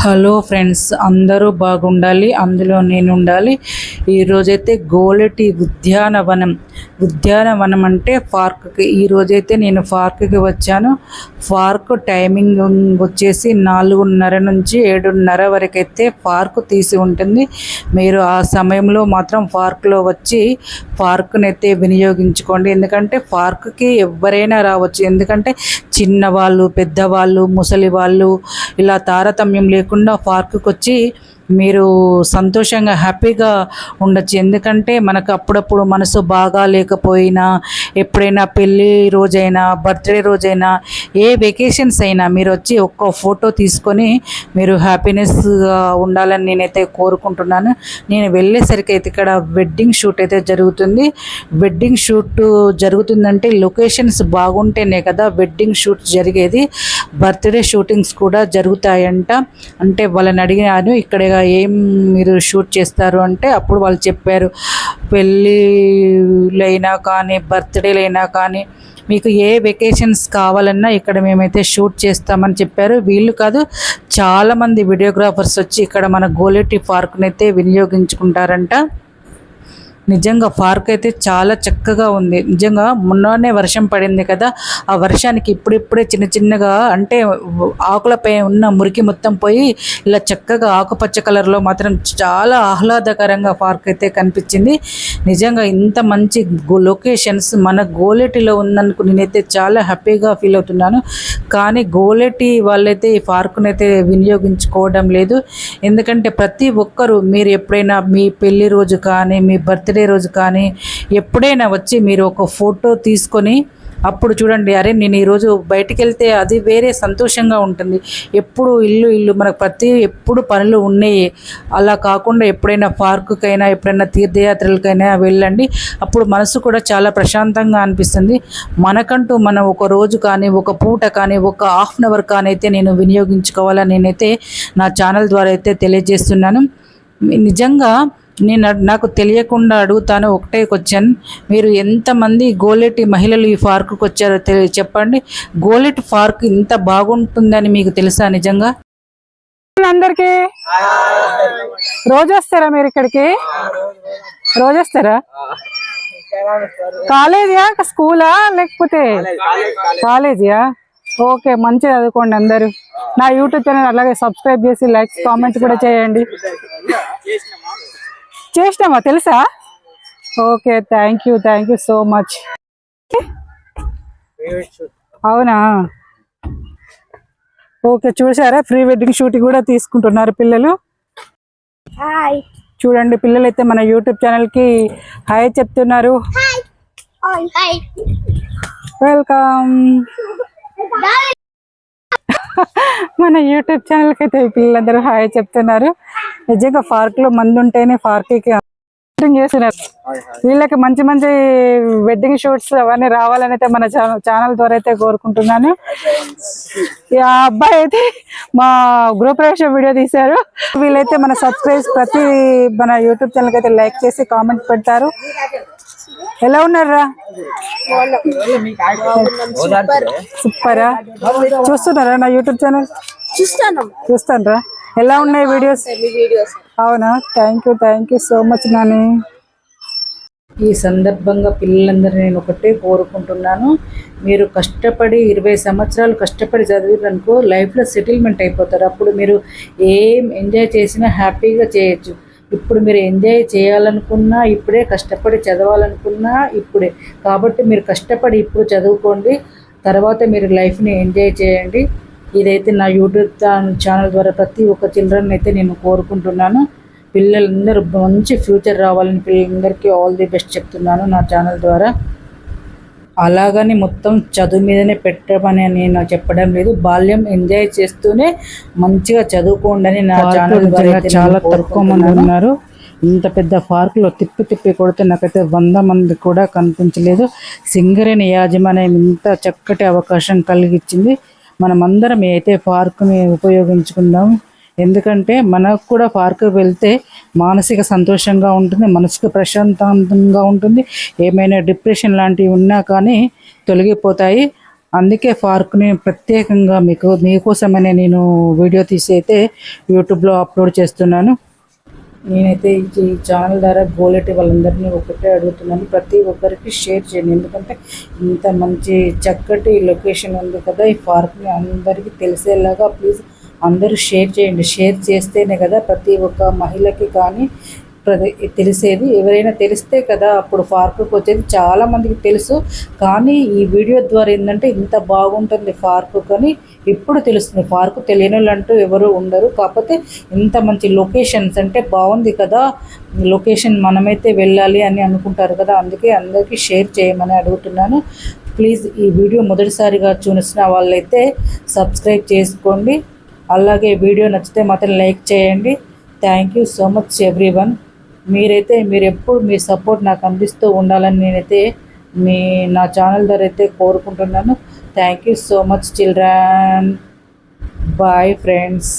Hello friends, అందరూ బాగుండాలి, అందులో నేను ఉండాలి. ఈరోజైతే గోలటి ఉద్యానవనం అంటే పార్క్కి. ఈరోజైతే నేను పార్క్కి వచ్చాను. పార్క్ టైమింగ్ వచ్చేసి 4:30 నుంచి 7:30 వరకు అయితే పార్క్ తీసి ఉంటుంది. మీరు ఆ సమయంలో మాత్రం పార్క్లో వచ్చి పార్క్ని అయితే వినియోగించుకోండి. ఎందుకంటే పార్క్కి ఎవరైనా రావచ్చు. ఎందుకంటే చిన్నవాళ్ళు, పెద్దవాళ్ళు, ముసలి వాళ్ళు ఇలా తారతమ్యం లేకుండా పార్కుకి వచ్చి మీరు సంతోషంగా హ్యాపీగా ఉండొచ్చు. ఎందుకంటే మనకు అప్పుడప్పుడు మనసు బాగా లేకపోయినా, ఎప్పుడైనా పెళ్ళి రోజైనా, బర్త్డే రోజైనా, ఏ వెకేషన్స్ అయినా మీరు వచ్చి ఒక్క ఫోటో తీసుకొని మీరు హ్యాపీనెస్గా ఉండాలని నేనైతే కోరుకుంటున్నాను. నేను వెళ్ళేసరికి అయితే ఇక్కడ వెడ్డింగ్ షూట్ అయితే జరుగుతుంది. వెడ్డింగ్ షూట్ జరుగుతుందంటే లొకేషన్స్ బాగుంటేనే కదా వెడ్డింగ్ షూట్ జరిగేది. బర్త్డే షూటింగ్స్ కూడా జరుగుతాయంట. అంటే వాళ్ళని అడిగినాను, ఇక్కడ ఏం మీరు షూట్ చేస్తారు అంటే అప్పుడు వాళ్ళు చెప్పారు, పెళ్ళిళ్ళైనా కానీ, బర్త్డేలైనా కానీ, మీకు ఏ వెకేషన్స్ కావాలన్నా ఇక్కడ మేమైతే షూట్ చేస్తామని చెప్పారు. వీళ్ళు కాదు, చాలామంది వీడియోగ్రాఫర్స్ వచ్చి ఇక్కడ మన గోలేటి పార్క్ని అయితే వినియోగించుకుంటారంట. నిజంగా పార్క్ అయితే చాలా చక్కగా ఉంది. నిజంగా మొన్ననే వర్షం పడింది కదా, ఆ వర్షానికి ఇప్పుడిప్పుడే చిన్న చిన్నగా అంటే ఆకులపై ఉన్న మురికి మొత్తం పోయి ఇలా చక్కగా ఆకుపచ్చ కలర్లో మాత్రం చాలా ఆహ్లాదకరంగా పార్క్ అయితే కనిపించింది. నిజంగా ఇంత మంచి లొకేషన్స్ మన గోలేటిలో ఉందనుకు నేనైతే చాలా హ్యాపీగా ఫీల్ అవుతున్నాను. కానీ గోలేటి వాళ్ళైతే ఈ పార్కుని అయితే వినియోగించుకోవడం లేదు. ఎందుకంటే ప్రతి ఒక్కరూ మీరు ఎప్పుడైనా మీ పెళ్లి రోజు కానీ, మీ బర్త్డే రోజు కానీ ఎప్పుడైనా వచ్చి మీరు ఒక ఫోటో తీసుకొని అప్పుడు చూడండి, అరే నేను ఈరోజు బయటికి వెళ్తే అది వేరే సంతోషంగా ఉంటుంది. ఎప్పుడు ఇల్లు మనకు ఎప్పుడు పనులు ఉన్నాయి. అలా కాకుండా ఎప్పుడైనా పార్కుకైనా, ఎప్పుడైనా తీర్థయాత్రలకైనా వెళ్ళండి. అప్పుడు మనసు కూడా చాలా ప్రశాంతంగా అనిపిస్తుంది. మనకంటూ మనం ఒక రోజు కానీ, ఒక పూట కానీ, ఒక హాఫ్ అన్ అవర్ కానీ అయితే నేను వినియోగించుకోవాలని నేనైతే నా ఛానల్ ద్వారా అయితే తెలియజేస్తున్నాను. నిజంగా నాకు తెలియకుండా అడుగుతాను ఒకటే క్వశ్చన్, మీరు ఎంతమంది గోలేటి మహిళలు ఈ పార్కుకి వచ్చారో చెప్పండి. గోలేటి పార్క్ ఇంత బాగుంటుందని మీకు తెలుసా? నిజంగా అందరికి రోజు వస్తారా మీరు ఇక్కడికి? రోజు వస్తారా? కాలేజా, స్కూలా, లేకపోతే కాలేజా? ఓకే, మంచిగా చదువుకోండి అందరూ. నా యూట్యూబ్ ఛానల్ అలాగే సబ్స్క్రైబ్ చేసి లైక్స్, కామెంట్ కూడా చేయండి. చేసినామా తెలుసా? Okay, thank you so much. అవునా? ఓకే, చూసారా ప్రీ వెడ్డింగ్ షూట్ కూడా తీసుకుంటున్నారు పిల్లలు. చూడండి, పిల్లలు అయితే మన యూట్యూబ్ ఛానల్ కి హాయ్ చెప్తున్నారు. వెల్కమ్. మన యూట్యూబ్ ఛానల్ కి అయితే పిల్లలందరూ హాయ్ చెప్తున్నారు. నిజంగా పార్క్ లో మంది ఉంటేనే పార్క్ చేస్తున్నారు. వీళ్ళకి మంచి మంచి వెడ్డింగ్ షూట్స్ అవన్నీ రావాలని అయితే మన ఛానల్ ద్వారా అయితే కోరుకుంటున్నాను. ఆ అబ్బాయి అయితే మా గృహప్రవేశ వీడియో తీశారు. వీళ్ళైతే మన ప్రతి మన యూట్యూబ్ ఛానల్ కి అయితే లైక్ చేసి కామెంట్ పెడతారు. ఎలా ఉన్నారా? సూపరా? చూస్తున్నారా నా యూట్యూబ్ ఛానల్? చూస్తానరా? ఎలా ఉన్నాయి వీడియోస్? అవునా? Thank you so much Nani. ఈ సందర్భంగా పిల్లలందరూ నేను ఒకటే కోరుకుంటున్నాను, మీరు కష్టపడి 20 సంవత్సరాలు కష్టపడి చదివిరనుకో లైఫ్లో సెటిల్మెంట్ అయిపోతారు. అప్పుడు మీరు ఏం ఎంజాయ్ చేసినా హ్యాపీగా చేయొచ్చు. ఇప్పుడు మీరు ఎంజాయ్ చేయాలనుకున్నా ఇప్పుడే, కష్టపడి చదవాలనుకున్నా ఇప్పుడే. కాబట్టి మీరు కష్టపడి ఇప్పుడు చదువుకోండి, తర్వాత మీరు లైఫ్ని ఎంజాయ్ చేయండి. ఇదైతే నా యూట్యూబ్ ఛానల్ ద్వారా ప్రతి ఒక్క చిల్డ్రన్ అయితే నేను కోరుకుంటున్నాను. పిల్లలందరూ మంచి ఫ్యూచర్ రావాలని పిల్లలందరికీ ఆల్ ది బెస్ట్ చెప్తున్నాను నా ఛానల్ ద్వారా. అలాగని మొత్తం చదువు మీదనే పెట్టమని నేను చెప్పడం లేదు. బాల్యం ఎంజాయ్ చేస్తూనే మంచిగా చదువుకోండి అని నా ఛానల్ ద్వారా. చాలా తక్కువ మంది ఉన్నారు. ఇంత పెద్ద పార్కులో తిప్పి కొడితే నాకైతే 100 మంది కూడా కనిపించలేదు. సింగరేణి యాజమాన్యం ఇంత చక్కటి అవకాశం కలిగించింది. మనమందరం అయితే పార్కుని ఉపయోగించుకుందాం. ఎందుకంటే మనకు కూడా పార్కుకి వెళ్తే మానసిక సంతోషంగా ఉంటుంది, మనసుకు ప్రశాంతంగా ఉంటుంది. ఏమైనా డిప్రెషన్ లాంటివి ఉన్నా కానీ తొలగిపోతాయి. అందుకే పార్క్ని ప్రత్యేకంగా మీకోసమనే నేను వీడియో తీసి అయితే యూట్యూబ్లో అప్లోడ్ చేస్తున్నాను. నేనైతే ఈ ఛానల్ ద్వారా గోలెటి వాళ్ళందరినీ ఒకటే అడుగుతున్నాను, ప్రతి ఒక్కరికి షేర్ చేయండి. ఎందుకంటే ఇంత మంచి చక్కటి లొకేషన్ ఉంది కదా ఈ పార్క్ని అందరికీ తెలిసేలాగా ప్లీజ్ అందరూ షేర్ చేయండి. షేర్ చేస్తేనే కదా ప్రతి ఒక్క మహిళకి కానీ తెలిసేది. ఎవరైనా తెలిస్తే కదా అప్పుడు పార్కుకి వచ్చేది. చాలామందికి తెలుసు, కానీ ఈ వీడియో ద్వారా ఏంటంటే ఇంత బాగుంటుంది పార్కు కానీ ఇప్పుడు తెలుస్తుంది. పార్కు తెలియని వాళ్ళు అంటూ ఎవరు ఉండరు. కాకపోతే ఇంత మంచి లొకేషన్స్ అంటే బాగుంది కదా లొకేషన్, మనమైతే వెళ్ళాలి అని అనుకుంటారు కదా, అందుకే అందరికీ షేర్ చేయమని అడుగుతున్నాను. ప్లీజ్ ఈ వీడియో మొదటిసారిగా చూసిన వాళ్ళైతే సబ్స్క్రైబ్ చేసుకోండి. అలాగే వీడియో నచ్చితే మాత్రం లైక్ చేయండి. Thank you so much everyone. మీరు ఎప్పుడు మీ సపోర్ట్ నాకు అందిస్తూ ఉండాలని నేనైతే నా ఛానల్ ద్వారా అయితే కోరుకుంటున్నాను. Thank you so much children. Bye friends.